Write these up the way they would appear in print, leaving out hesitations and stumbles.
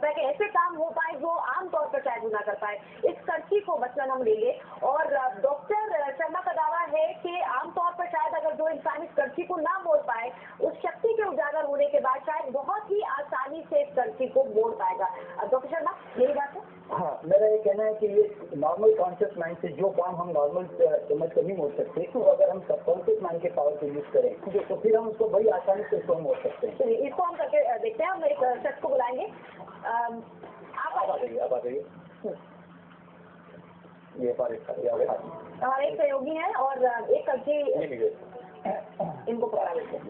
है कि ऐसे काम हो पाए जो आमतौर पर शायद वो ना कर पाए। इस कर्ची को मसलन हम लेंगे और डॉक्टर शर्मा का दावा है कि आमतौर पर शायद अगर जो इंसान इस कर्ची को ना मोड़ पाए, उस शक्ति के उजागर होने के बाद शायद बहुत ही आसानी से इस कर्ची को मोड़ पाएगा। डॉक्टर शर्मा, यही बात है? हाँ, मेरा ये कहना है कि ये नॉर्मल कॉन्शियस माइंड से जो काम हम नॉर्मल समझ कर नहीं मोड़ सकते, तो अगर हम सबकॉन्शियस माइंड के पावर को यूज करें तो फिर हम उसको बड़ी आसानी से इसको मोड़ सकते हैं। चलिए इसको हम करके देखते हैं। हम एक शख्स को बुलाएंगे। आप आ जाइए। ये हमारे एक सहयोगी हैं और एक कर्ची इनको पकड़ा लेते हैं।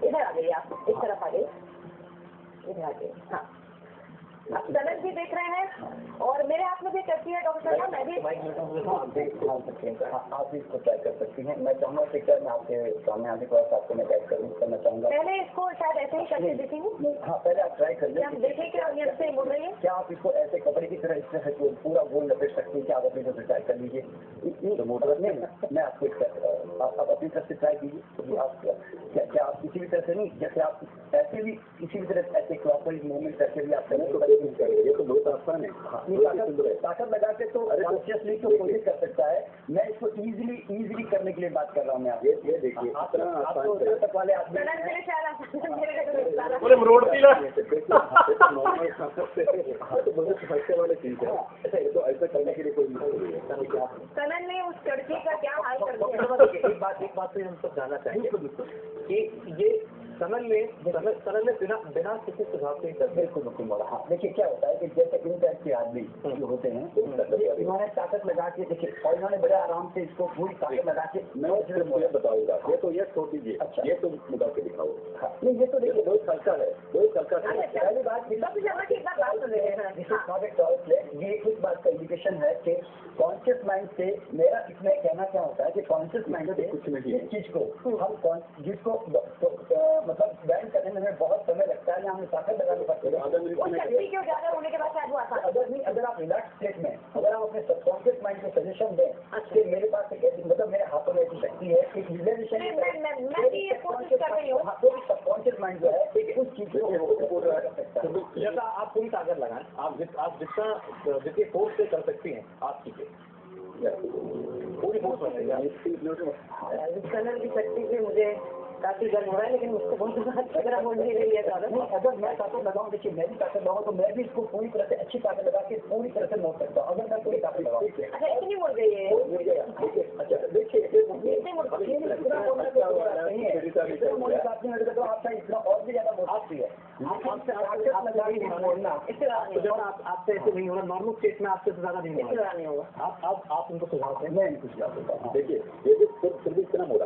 इधर आ जाइए, आप इस तरफ आ जाइए, इधर आ जाइए। हाँ, आप सनद भी देख रहे हैं और मेरे हाथ में भी कर्ची है। डॉक्टर साहब, मैं भी आप भी इसको ट्राई कर सकती हैं। मैं चाहूँगा कि क्या मैं आपके सामने आने के बाद आपको मैं गाइड करना चाहूँगा। पहले इसको शायद ऐसे ही करके देखेंगे। हाँ, पहले आप ट्राई कर हम देखें कि ये से मुड़ रही है। क्या आप इसको ऐसे कपड़े की तरह इस तरह से पूरा गोल लपेट सकती हैं कि आप अपनी तरफ से ट्राई कर लीजिए। तो मोटर नहीं, मैं आपको आप अपनी तरफ से ट्राई कीजिए। आप क्या आप किसी भी तरह से नहीं, जैसे आप ऐसे भी किसी भी तरह ऐसे क्लॉकवाइज मूवमेंट करके भी आप ये तो बहुत आसान है। ताकत लगा के तो कॉन्शियसली तो कोशिश कर सकता है। मैं इसको इजीली करने के लिए बात कर रहा हूँ। मैं आप ये देखिए, तक वाले आदमी वाले चीज है, तो ऐसा करने के लिए कोई सनन ने उस लड़की का क्या हाल कर दिया। एक बात तो हम सब जानना चाहेंगे कि ये सनन ने बिना किसी सुझाव के बिल्कुल। हाँ, देखिए क्या होता है कि जैसे इन टाइप के आदमी जो होते हैं, इन्होंने ताकत लगा के देखिए, और इन्होंने बड़े आराम से इसको पूरी ताकत लगा के मैं मुझे बताऊंगा। ये छोड़ दीजिए। अच्छा, ये तो मुझे के दिखाओ। हाँ, नहीं, ये तो देखिए बहुत हल्का है, पहली बात ये इस बात का इंडिकेशन है कि कॉन्शियस माइंड से मेरा इसमें कहना क्या होता है कि कॉन्शियस माइंड से कुछ नहीं, इस चीज को हम जिसको मतलब बैन करने में हमें बहुत समय लगता है, हमें ताकत लगानी पड़ती है। होने के बाद शायद वो आसान। अगर आप रिलैक्स स्टेट में अगर आप अपने सबकॉन्शियस माइंड को सजेशन दें कि मेरे पास मतलब मेरे हाथों में ऐसी शक्ति है, एक रियलाइजेशन तो सबकॉन्शियस माइंड जो है उस चीज को कर सकता है। जैसा आप पूरी ताकत लगाएं, आप जितनी फोर्स से कर सकती हैं आप कीजिए, पूरी फोर्स कलर की शक्ति से मुझे काफी गर्म हो रहा है, लेकिन उसको बहुत गर्म हो नहीं रही है। अगर मैं ताकत लगाऊं, देखिए मैं भी ताकत लगाऊं तो मैं भी इसको पूरी तरह से अच्छी ताकत लगा के पूरी तरह से मोड़ सकता हूँ। अगर मैं पूरी ताकत लगाऊं। अच्छा, इतनी मुड़ गई है। अच्छा देखिए, तो आपका इतना और भी ज्यादा मोड़ती है। आपसे ऐसे नहीं होगा, नॉर्मल स्टेट में आपसे ज्यादा नहीं होगा। आप उनको सुझाव दें। मैं इनको सुझाव देता हूँ। देखिए ये भी इतना मोड़ा,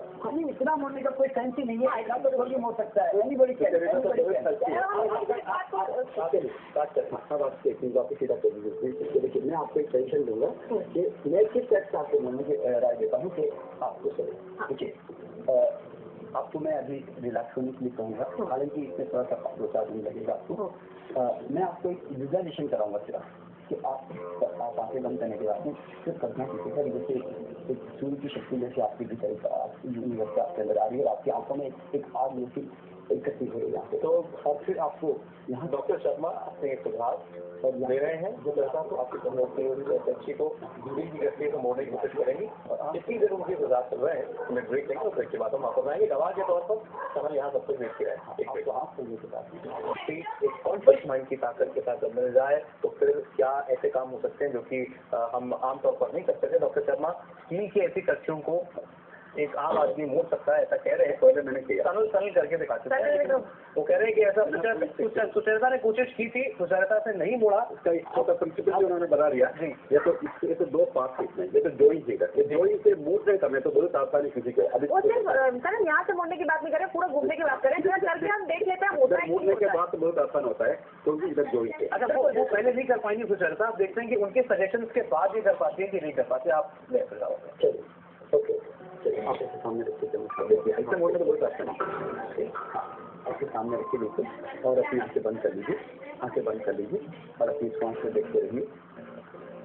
इतना मोड़ने का कोई सेंस ही नहीं है। तो थोड़ी मोड़ सकता है, नहीं बड़ी देखिए, मैं आपको एक सजेशन दूंगा कि मैं किस टाइप से आपको मोड़ने की राय देता हूँ कि आपको चले। देखिए, आपको मैं अभी रिलैक्स होने के लिए कहूँगा, हालांकि इसमें थोड़ा सा 2-4 दिन लगेगा आपको। मैं आपको एक विजुअलाइजेशन कराऊंगा सिर्फ कि आप आंखें बंद करने के बाद में सिर्फ कल्पना कीजिएगा जैसे एक सूर्य की शक्ति जैसे आपके भीतर यूनिवर्स आपके अंदर आ रही है और आपकी आंखों में एक आग जैसी इकट्ठी हो रही है यहाँ पे। तो और फिर आपको यहाँ डॉक्टर शर्मा अपने सुझाव दे रहे हैं, जो लड़का को आपकी बच्ची को दूरी की गति को मोड़ने की कोशिश करेंगी। इतनी देर उनके सुझाव चल रहे हैं, उन्हें ब्रेक लेंगे और ब्रेक के बाद हम वापस आएंगे। दवा के तौर पर समय यहाँ सबसे वेट किया है। एक कॉन्शियस माइंड की ताकत के साथ जब मिल जाए तो फिर क्या ऐसे काम हो सकते हैं जो कि हम आमतौर पर नहीं कर सकते। डॉक्टर शर्मा स्टील की ऐसी कक्षों को एक आम आदमी मोड़ सकता है, ऐसा कह रहे हैं। पहले मैंने सरल करके दिखाते हैं। वो कह रहे हैं कि ऐसा सुचरिता ने कोशिश की थी, सुचरिता से नहीं मोड़ा। इसका छोटा प्रिंसिपल जो उन्होंने बता दिया। ये तो 2 पार्ट इसमें, ये तो जॉइंट है, ये जॉइंट से मोड़ रहे करने तो बहुत आसानी किसी को। सर यहाँ से मोड़ने की बात नहीं करें, पूरा घूमने की बात करें, करके हम देख लेते हैं। मोड़ने के बाद तो बहुत आसान होता है क्योंकि इधर जॉइंट है। अच्छा, वो पहले नहीं कर पाएंगे सुचरिता, आप देखते हैं कि उनके सजेशन के बाद ही कर पाते हैं कि नहीं कर पाते। आप ओके, आपके सामने रखिए, ऐसे मोड़ने में बहुत आसान है। आपके सामने रखिए बिल्कुल, और अपनी आंखें बंद कर लीजिए, और अपनी श्वास को देखते रहिए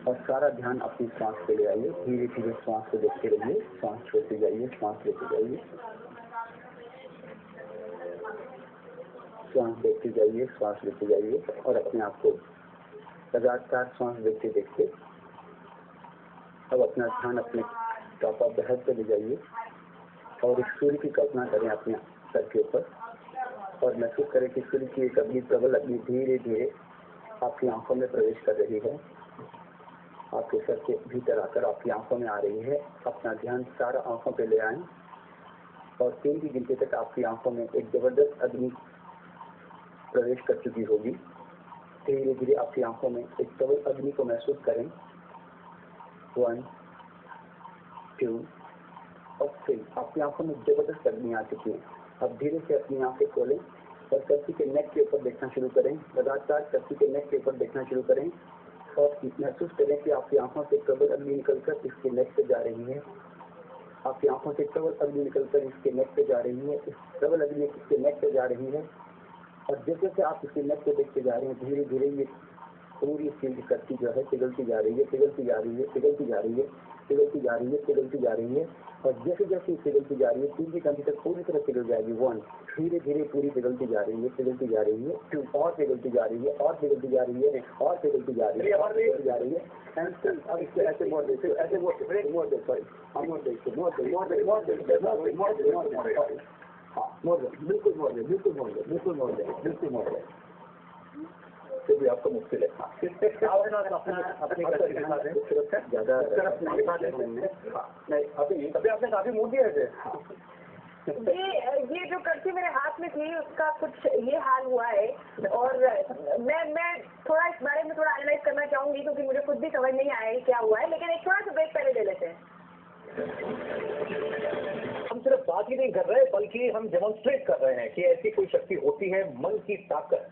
और सारा ध्यान अपनी श्वास पे ले आइए। धीरे धीरे श्वास को देखते रहिए, श्वास छोड़ते जाइए, श्वास लेते जाइए। श्वास देखते जाइए, श्वास लेते जाइए और अपने आप को लगातार श्वास देखते देखते अब अपना ध्यान अपने टॉप ऑफ द हेड पे ले जाइए और एक सूर्य की कल्पना करें अपने सर के ऊपर और महसूस करें कि सूर्य की एक अग्नि, प्रबल अग्नि धीरे धीरे आपकी आंखों में प्रवेश कर रही है, आपके सर के भीतर आकर आपकी आंखों में आ रही है। अपना ध्यान सारा आंखों पे ले आएं और 3 की गिनती तक आपकी आंखों में एक जबरदस्त अग्नि प्रवेश कर चुकी होगी। धीरे धीरे आपकी आंखों में एक प्रबल अग्नि को महसूस करें। 1, 2 और 3 आपकी आंखों में जबरदस्त अग्नि आ चुकी है। अब धीरे से अपनी आंखें खोलें और कर्सी के नेक के ऊपर देखना शुरू करें। लगातार कर्सी के नेक के ऊपर देखना शुरू करें और महसूस करें कि आपकी आंखों से प्रबल अग्नि निकलकर इसके नेक पे जा रही है। आपकी आंखों से प्रबल अग्नि निकलकर इसके नेक पे जा रही है। इस प्रबल अग्नि इसके नेक पे जा रही है और जैसे जैसे आप इसके नेक पे देखते जा रहे हैं, धीरे धीरे ये पूरी स्टील की कर्सी जो है पिघलती जा रही है, पिघलती जा रही है, पिघलती जा रही है, पिघलती जा रही है, पिघलती जा रही है और जैसे जैसे पिघलती जा रही है 3 की गिनती तक पूरी तरह पिघल जाएगी। 1 धीरे धीरे पूरी पिघलती जा रही है, पिघलती जा रही है। 2 और पिघलती जा रही है, और पिघलती जा रही है, और पिघलती जा रही है, और पिघलती जा रही है। एंड स्टिल अब इसको ऐसे मोड़ देते, ऐसे मोड़ दे, सॉरी हम मोड़ देते, मोड़ दे, मोड़ दे, मोड़ दे, मोड़ दे, मोड़ दे, मोड़ दे, हाँ मोड़ दे, बिल्कुल मोड़ दे, बिल्कुल मोड़ दे, बिल्कुल मोड़ दे, बिल्कुल मोड़ दे। फिर भी आपको मुश्किल है। अपनी ज्यादा नहीं, अभी आपने काफी मोड़ दिया है। ये जो कर्सी मेरे हाथ में थी उसका कुछ ये हाल हुआ है और मैं थोड़ा इस बारे में थोड़ा एनालाइज करना चाहूंगी क्योंकि मुझे खुद भी समझ नहीं आया है क्या हुआ है, लेकिन एक थोड़ा सा ब्रेक पहले ले लेते हैं। हम सिर्फ बात ही नहीं कर रहे बल्कि हम डेमोन्स्ट्रेट कर रहे हैं कि ऐसी कोई शक्ति होती है, मन की ताकत।